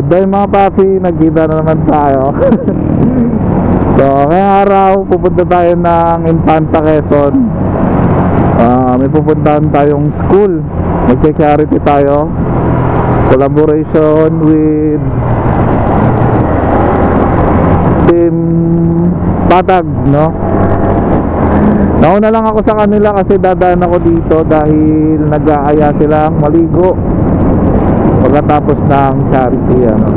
Good day mga papi, nagkita na naman tayo. So ngayong araw pupunta tayo ng Infanta, Quezon. May pupuntahan tayong school. Mag-charity tayo, collaboration with Team Patag, no? Nauna lang ako sa kanila kasi dadaan ako dito dahil nag-aaya silang maligo pagkatapos ng charity, ano.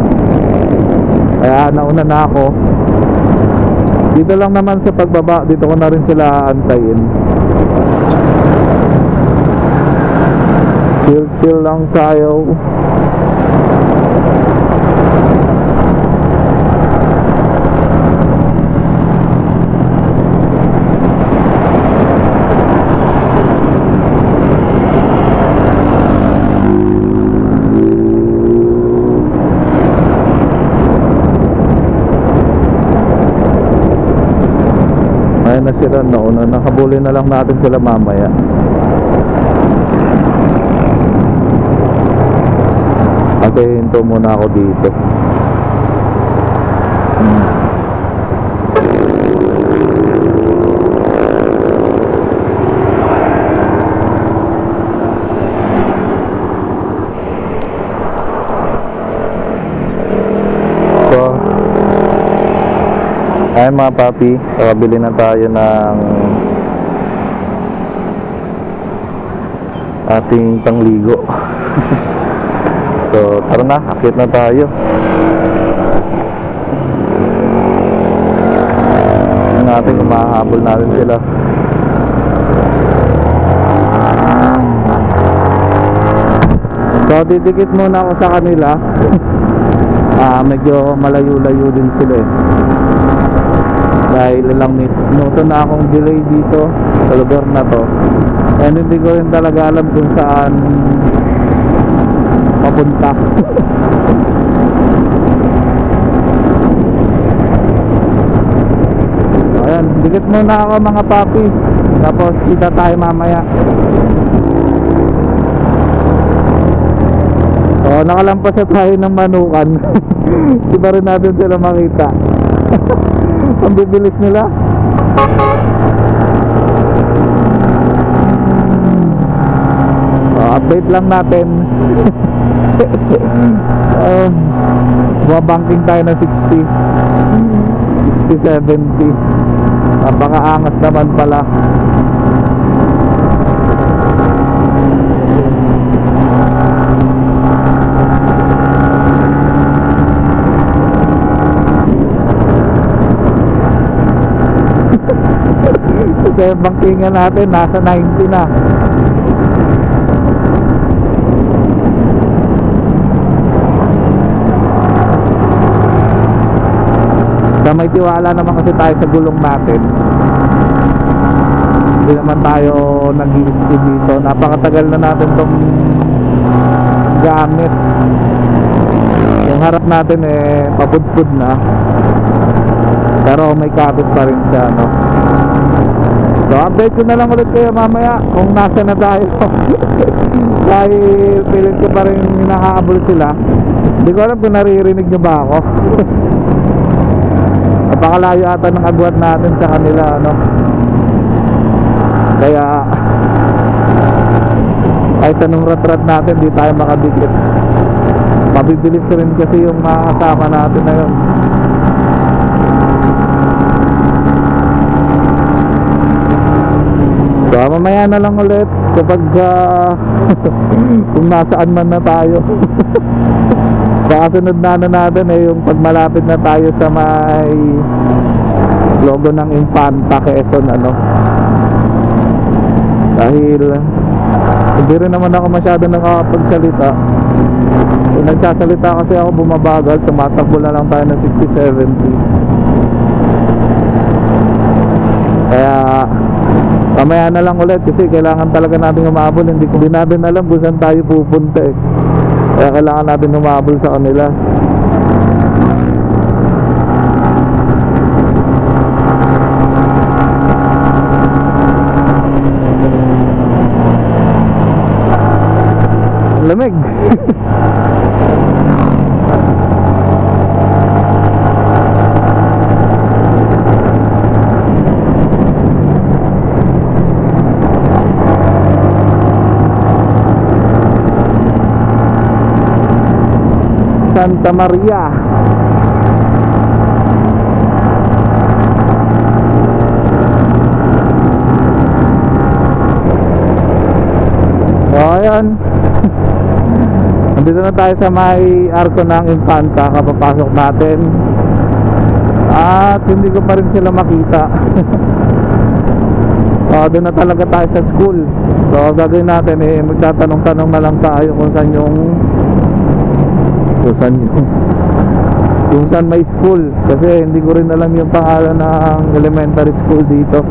Kaya nauna na ako. Dito lang naman sa pagbaba, dito ko na rin sila antayin. Chill lang tayo. Ayun na sila, nauna. Nakabuli na lang natin sila mamaya. Kasi hinto muna ako dito. Ay mga papi, kakabili na tayo ng ating pangligo. So tara na, akit na tayo. Natin kung mahahabol natin sila. So didikit muna ako sa kanila. Medyo malayo-layo din sila eh. Dahil ilang minuto na akong delay dito sa lugar na to, and hindi ko rin talaga alam kung saan papunta. Ayan, dikit muna ako mga papi, tapos kita tayo mamaya. So nakalampas na tayo ng Manukan. Di ba rin natin sila makita? Ang bibilis nila. So, update lang natin. Bumabanking tayo ng 60, 70. Napakaangas naman pala. Kasi bangkingan natin nasa 90 na. So may tiwala naman kasi tayo sa gulong natin. Hindi naman tayo nag-i-speed dito. Napakatagal na natin itong gamit. Yung harap natin eh papudpud na, pero may kapit pa rin siya, no? So update ko na lang ulit kayo mamaya kung nasa na tayo. Dahil pilit ko pa rin hinahabol sila. Hindi ko alam kung naririnig nyo ba ako. Napakalayo ata ng agwat natin sa kanila, ano. Kaya kahit anong rat-rat natin, di tayo makadikit. Mabibilis rin kasi yung mga kasama natin na yun. So mamaya na lang ulit kapag kung nasaan man na tayo. Kasunod na natin eh yung pagmalapit na tayo sa may logo ng Infanta, Quezon, ano. Dahil hindi rin naman ako masyado nakakapagsalita. Kung nagsasalita kasi ako bumabagal, tumatakbo na lang tayo ng 60-70. Kaya mamaya na lang ulit kasi kailangan talaga natin humabol. Hindi natin alam kung saan tayo pupunta eh. Kaya kailangan natin humabol sa kanila. Lamig. Santa Maria. So ayan. Nandito na tayo sa may arko ng Infanta, kapapasok natin. At hindi ko pa rin sila makita. So doon na talaga tayo sa school. So gagawin natin magtatanong-tanong na lang tayo kung saan may school, kasi hindi ko rin alam yung pangalan ng elementary school dito.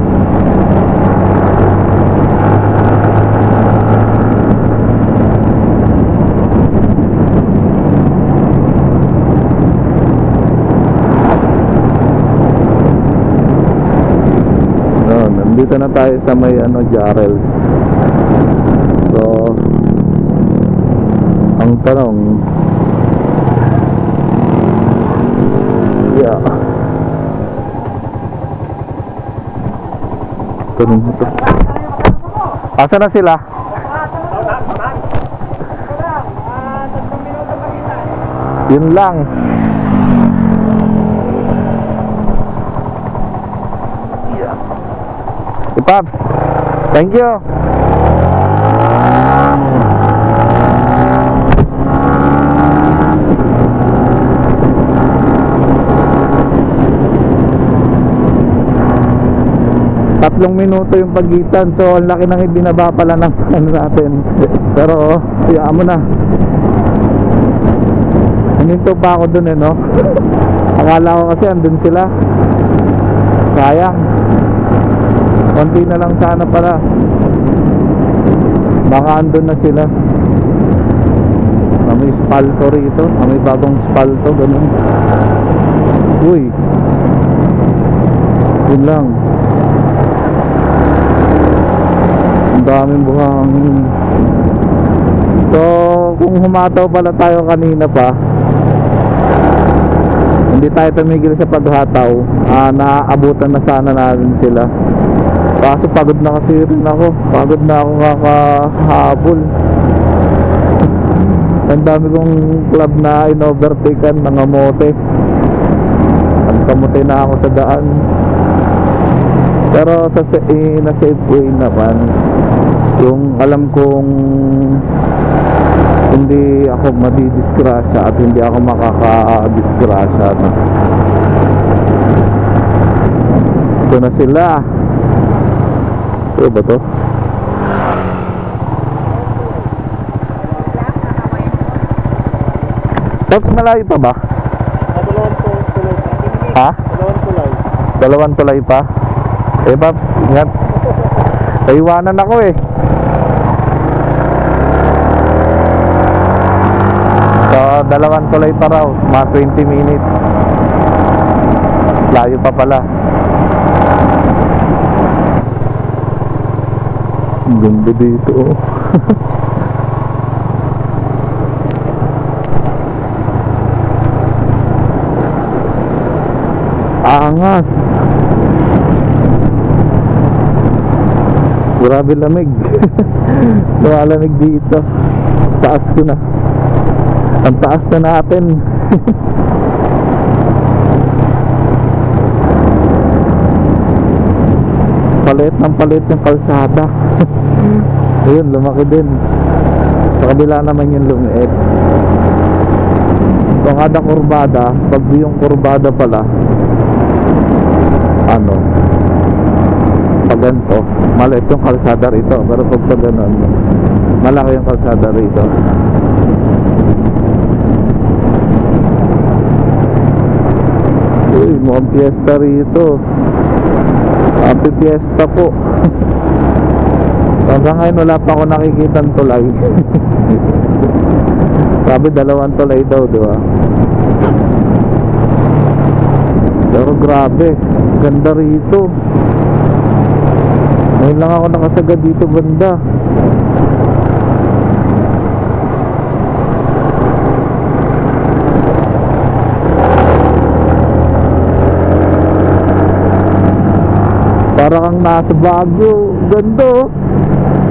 Dito na tayo sa may Jarrell. So ang tanong, tanong ito, asa na sila? Yun lang. Pops, thank you. Tatlong minuto yung pagitan, so ang laki nang ibinaba pala ng ano natin. Pero hayaan mo na. Hininto pa ako dun no. Akala ko kasi andun sila. Sayang. Konti na lang sana pala. Baka andun na sila. May spalto rito. May bagong spalto. Ganun. Uy. Yun lang. Ang daming buhangin. So kung humataw pala tayo kanina pa, hindi tayo tumigil sa paghataw, naaabutan na sana natin sila. Kaso pagod na kasi rin ako. Pagod na ako kakahabol. Ang dami kong club na in-overtaken ng amote. Nagkamote na ako sa daan. Pero sa safe way naman, yung alam kong hindi ako madidisgrasya at hindi ako makakadisgrasya. Ito na sila. Ano ba to? Tapos malayo pa ba? Ha? Dalawang tulay pa? Babs, ingat. Naiwanan ako So dalawang tulay pa raw, mga 20 minutes. Layo pa pala. Ang ganda dito Angas. Grabe lamig. Lumalamig dito. Taas ko na. Ang taas na natin. Palit ng kalsada. Ayun, lumaki din. Sa kabila naman yung lumiit. So kada kurbada, pag yung kurbada pala, pag ganito, maliit yung kalsada rito. Pero pag ganun, malaki yung kalsada rito. Uy, mukhang fiesta rito. Happy fiesta po. Hanggang ngayon wala pa ako nakikitang tulay. Sabi dalawang tulay daw, diba? Pero grabe, ganda rito. Ngayon lang ako nakasagad dito banda. Para kang nasa Baguio. Ganda.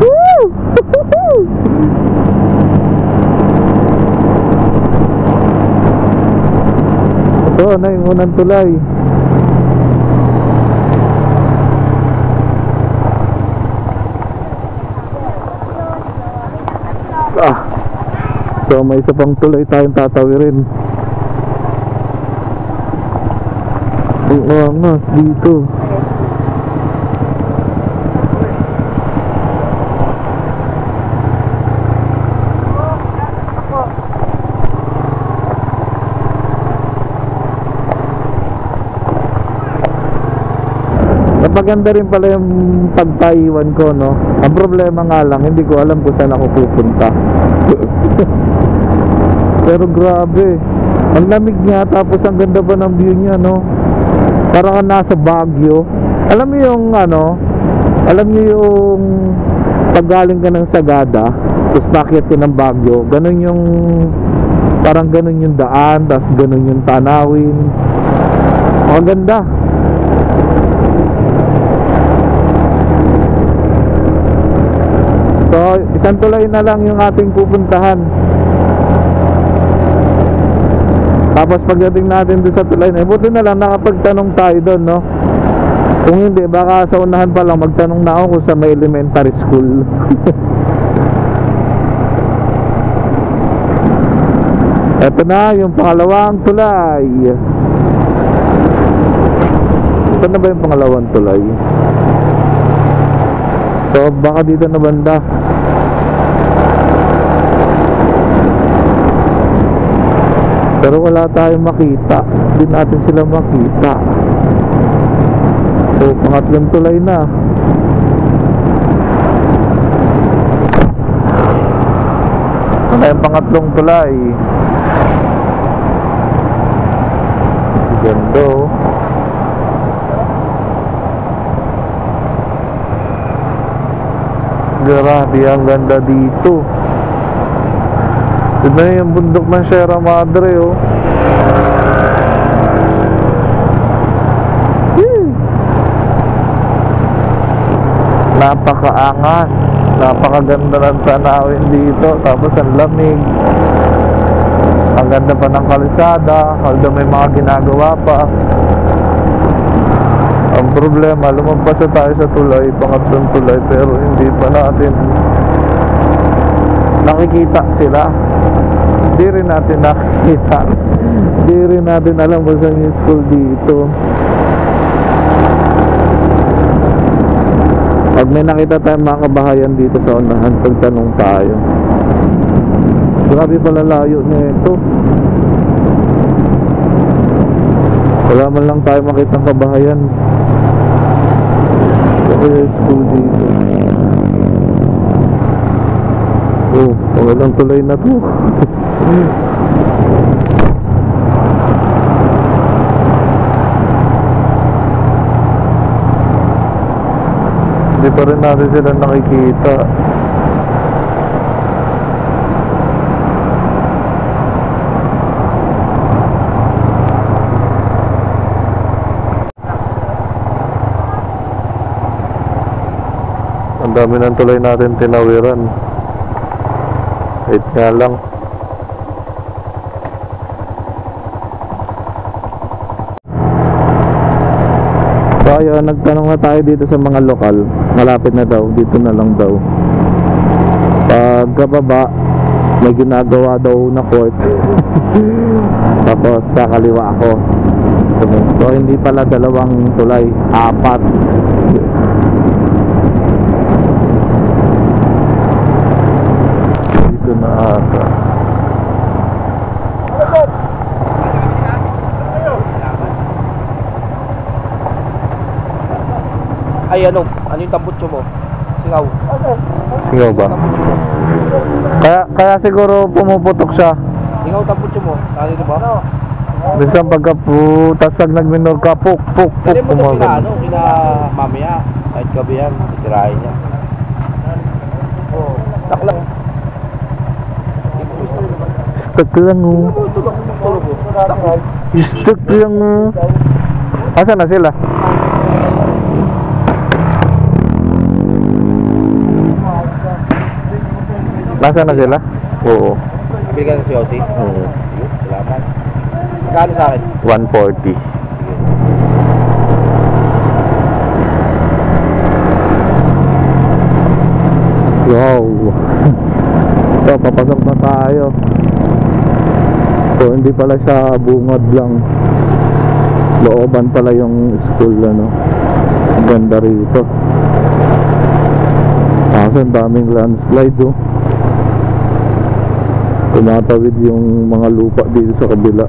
Woo! So ano yung unang tulay? So may isa pang tulay tayong tatawirin. Ang angas dito. Napaganda rin pala yung pagpaiwan ko, no? Ang problema nga lang, hindi ko alam kung saan ako pupunta. Pero grabe, ang lamig niya, tapos ang ganda pa ng view niya, no? Parang ka nasa Baguio. Alam mo yung ano, alam niyo yung paggaling ka ng Sagada, tapos pakyat ka ng Baguio, ganun yung, parang ganun yung daan, tapos ganun yung tanawin. Ang ganda. So, isang tulay na lang yung ating pupuntahan. Tapos pagdating natin doon sa tulay na, buti na lang nakapagtanong tayo doon, no? Kung hindi, baka sa unahan pa lang magtanong na ako kung sa may elementary school. Ito na yung pangalawang tulay. Ito na ba yung pangalawang tulay? So baka dito na banda. Pero wala tayong makita. Hindi natin sila makita. So pangatlong tulay na. Ano yung pangatlong tulay? Ganda, oh. Grabe, ang ganda dito. Tignan yung bundok ng Sierra Madre, oh. Napakaangas. Napakaganda ng tanawin dito. Tapos ang lamig. Ang ganda pa ng kalsada. Although may mga ginagawa pa. Ang problema, lumampas na tayo sa tulay, pangatlong tulay, pero hindi pa natin nakikita sila. Hindi rin natin nakikita. Hindi rin natin alam kung saan yung school dito. Pag may nakita tayong mga kabahayan dito sa unahan, pagtanong tayo. Grabe pala layo nito. Wala man lang tayo makitang kabahayan. Ito yung school dito. Oh, walang tulay na to. Hindi pa rin natin sila nakikita. Ang dami ng tulay natin tinawiran. Wait nga lang. So ayun, nagtanong na tayo dito sa mga lokal. Malapit na daw, dito na lang daw. Pagkababa, may ginagawa daw na court. Tapos kakaliwa ako. So hindi pala dalawang tulay, 4. Na ata. Ay ano yung tambutso mo? Singaw. Singaw ba? Kaya siguro pumuputok siya. Singaw tambutso mo. Ano ba? Minsan pagkaputas pag nagminor ka, puk. Pwede mo ito kina mamaya. Kahit gabi yan, titirahin niya. Taklang. Stuck lang, oh. Stuck lang, oh. Asan na sila? Nasaan na sila? Oo. Bili ka na si Ozzy? Oo. Salamat. Kano sa akin? 140. Wow. So, papasok na tayo. So, hindi pala siya bungad lang. Looban pala yung school, ano. Ang ganda rito. Kaso, ang daming landslide, oh. Tumatawid yung mga lupa dito sa kabila.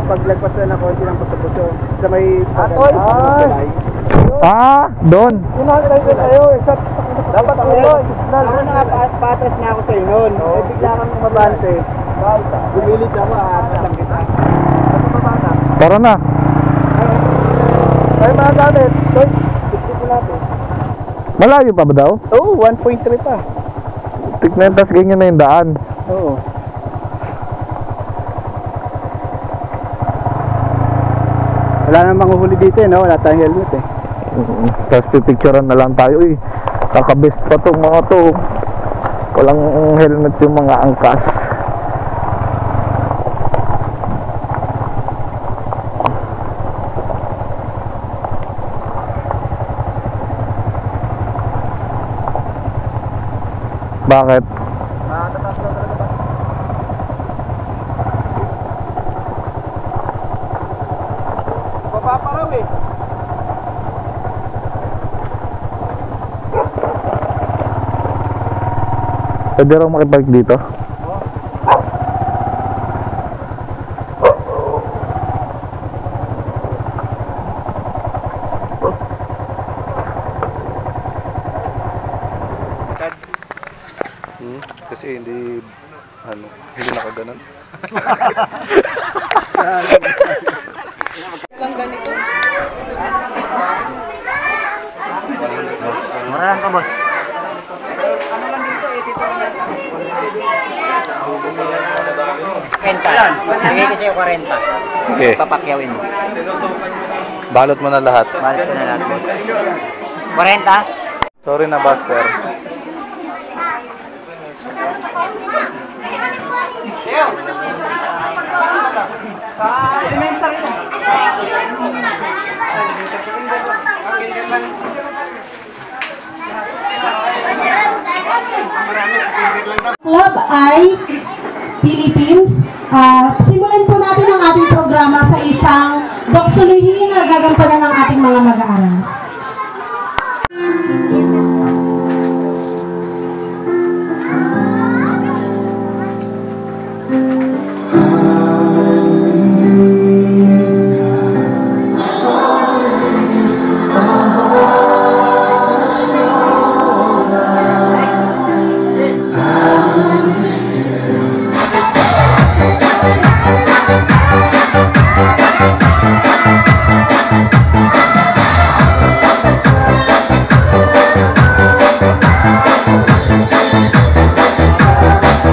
Paglagpas na ng konti ng puso-puso sa may Doon. dapat ko yun patras na ako sa'yo nun bigla kang mabante bumilid ako lang kita Tara na. ay mga gamit doon tiktik ko natin Malayo pa ba daw? oo 1.3 pa Tiknetas ganyan na yung daan. oo wala namang huli dito no? Wala tayong helmet eh. Tapos pipicturean na lang tayo eh. Kakabest pa tong mga to. Walang helmet yung mga angkas. Bakit? Papaparaw eh. Pwede raw makipark dito? Kasi hindi nakaganon. Marahan ka boss. Yan. Bigay ko sa'yo 40. Okay. Papakyawin mo. Balot mo na lahat. Balik ko na lahat, boss. 40? Sorry na, Buster. Club ay Philippines. Simulan po natin ang ating programa sa isang doksolohiya na gagampanan ng ating mga mag-aaral.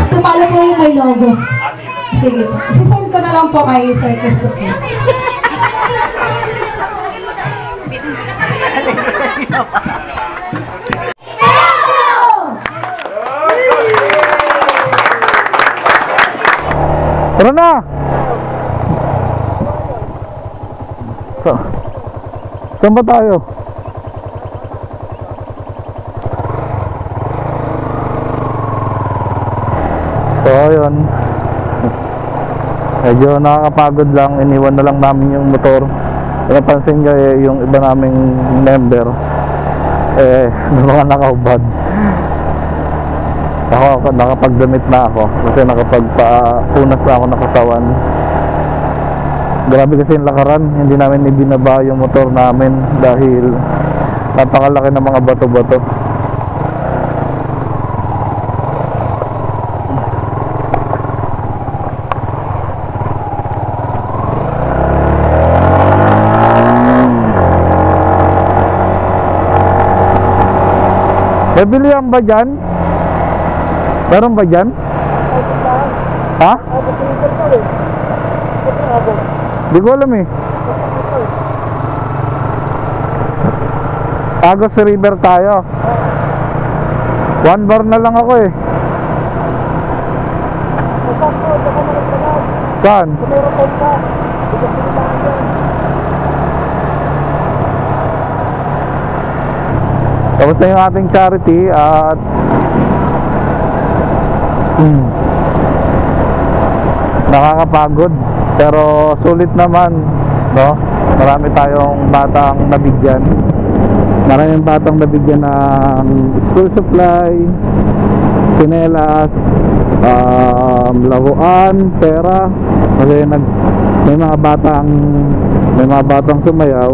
Tumalo po yung may logo. Sige po. Isisend ko na lang po kay Sir Christopher. Tara na! Saan ba tayo? So ayun, medyo nakakapagod lang. Iniwan na lang namin yung motor. Napansin nyo yung iba naming member mga nakaubad. Ako nakapagdamit na ako kasi nakapagpunas na ako ng katawan. Grabe kasi yung lakaran, hindi namin ibinaba yung motor namin dahil napakalaki ng mga bato-bato. May bilihan ba dyan? Meron ba dyan? Ha? Di ko alam eh. Agos River tayo. 1 bar na lang ako eh. Saan? Tapos na yung ating charity at nakakapagod pero sulit naman, no? Marami tayong batang nabigyan. Maraming batang nabigyan ng school supply, sinelas, laruan, pera. Kasi may mga batang sumayaw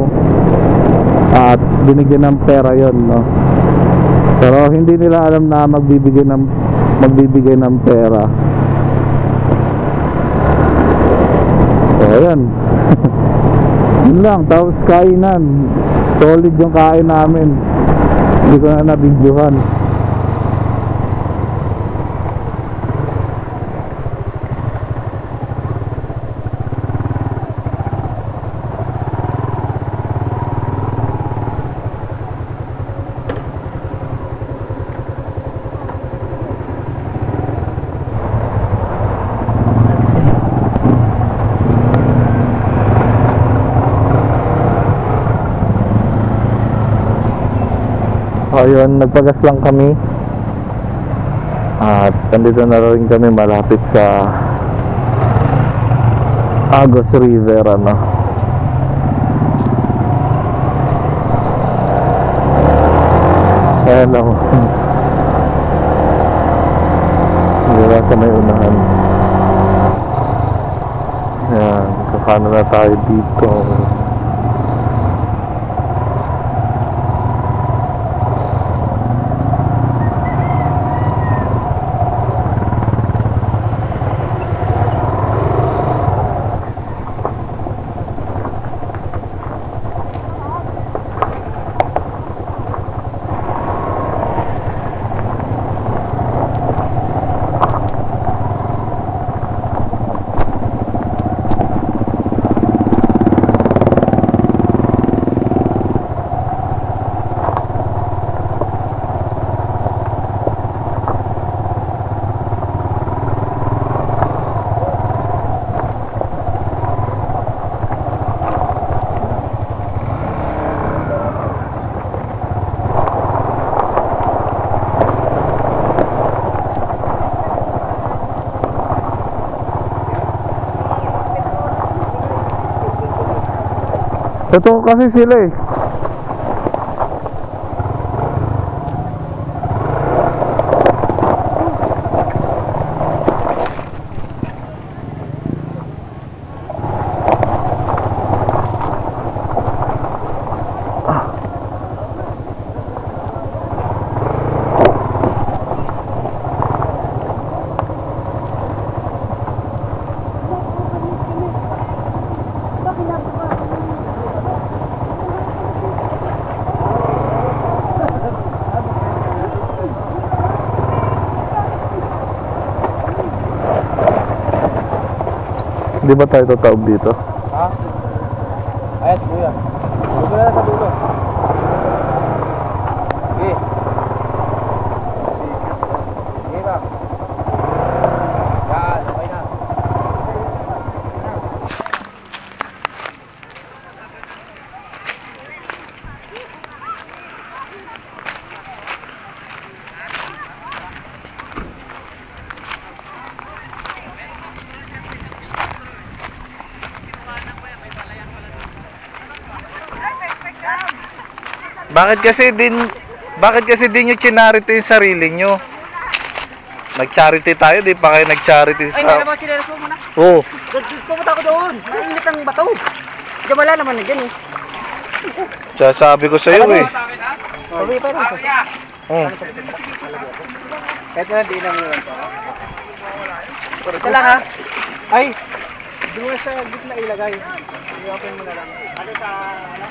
at binigyan ng pera yon, no? Pero hindi nila alam na magbibigay ng pera. So ayan. Yun lang, tapos kainan. Solid yung kain namin. Hindi ko na nabidyohan. Ayun, nagpagas lang kami at nandito na rin kami malapit sa Agos River, ano. Ayan lang. Wala sa may unahan. Ayan, kakano na tayo dito. Totoo kasi sila eh. Di ba tayo tataob dito? Ha? Ayos, kuya. Dulo na sa dulo. Sige. Sige ba? Yan, okay na. Bakit kasi din nyo chinarity yung sarili nyo? Nag-charity tayo, di pa kayo nag-charity Ay, sa... meron ba chinelas mo muna? Oo. Pumunta ko doon. Mainit ang bato. Diyan wala naman na dyan eh. Kaya sabi ko sa'yo eh. Sabi pa rin. Kahit na di lang yun. Ito lang ha. Ay! Doon sa gitna ilagay. I-open mo na lang. Ano sa,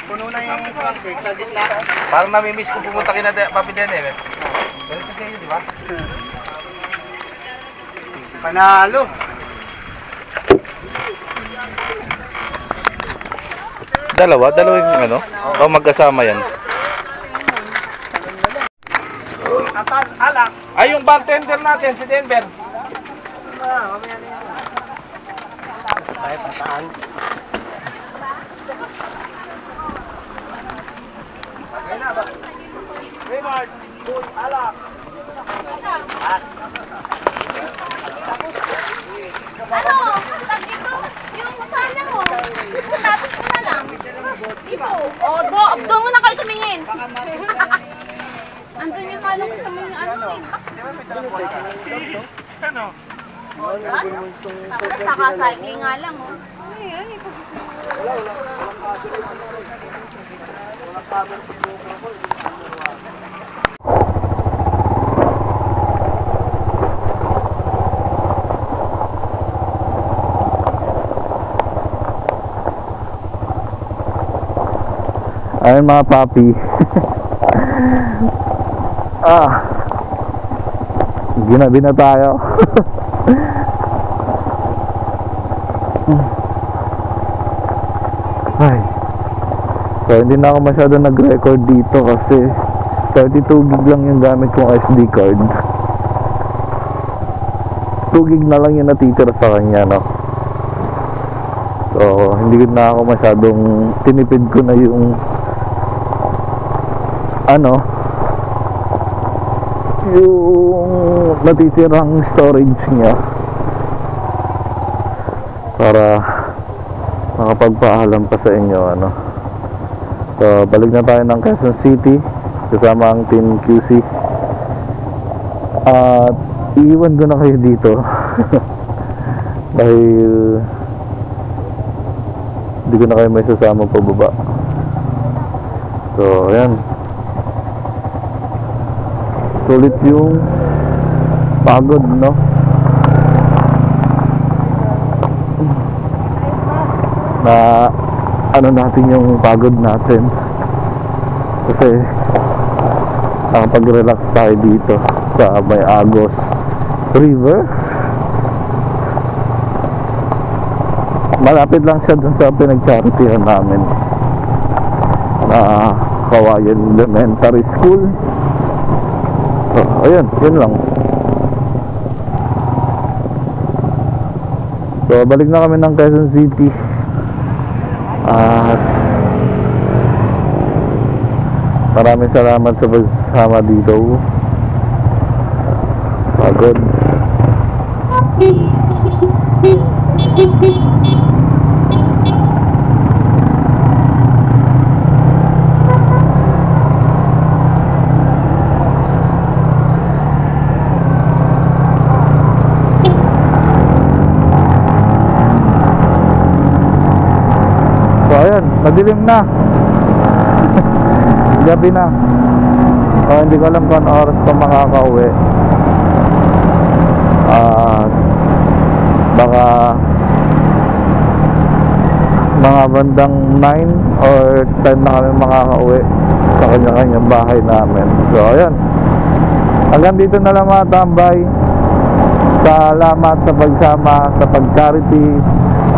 puno na yung traffic sa gitna. Parang namimiss ko pumunta kina Papi Den eh. Pero kasi yun, di ba? Panalo. Dalawa yung ano? O magkasama yan. Alak. Ay, yung bartender natin, si Denver. Tayo pataan. Raymond, Boy, alak. Ano? Tag ito? Yung sana mo. Tapos ko na lang. Dito. O, doon muna kayo tumingin. Andun yung halong sa mga ano eh. Ano? Tapos nakasayang nga lang oh. Ayun mga papi. Ginabi na tayo. Ay. So hindi na ako masyado nag-record dito kasi 32 gig lang yung gamit kong SD card. 2 gig na lang yung natitira sa kanya, no? So hindi na ako masyadong tinipid ko na yung yung natitirang storage niya para makapagpaalam pa sa inyo, So balik na tayo ng Quezon City kasama ang Team QC at iiwan ko na kayo dito dahil hindi ko na kayo may sasama pababa. So ayan, sulit yung pagod, no? Na natin yung pagod natin kasi nakapag-relax tayo dito sa may Agos River. Malapit lang siya dun sa pinag-charityhan namin na Kawayan Elementary School. So, ayun, yun lang. So, balik na kami ng Quezon City. At maraming salamat sa pagsama dito. Pagod. Madilim na. Gabi na. Hindi ko alam kung oras pa makakauwi. Baka mga bandang 9 or 10 na kami makakauwi sa kanya-kanyang bahay namin. So ayan, hanggang dito na lang mga tambay. Salamat sa pagsama sa pag-charity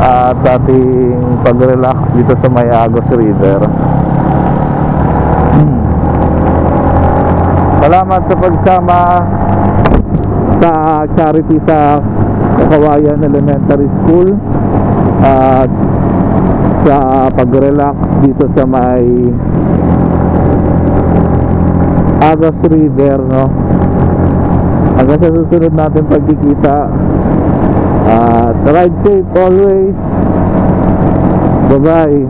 at ating pag-relax dito sa may Agos River. Salamat sa pagsama sa charity sa Kawayan Elementary School at sa pag-relax dito sa may Agos River, no? Hanggang sa susunod natin pagkikita. Ride safe always. Bye-bye.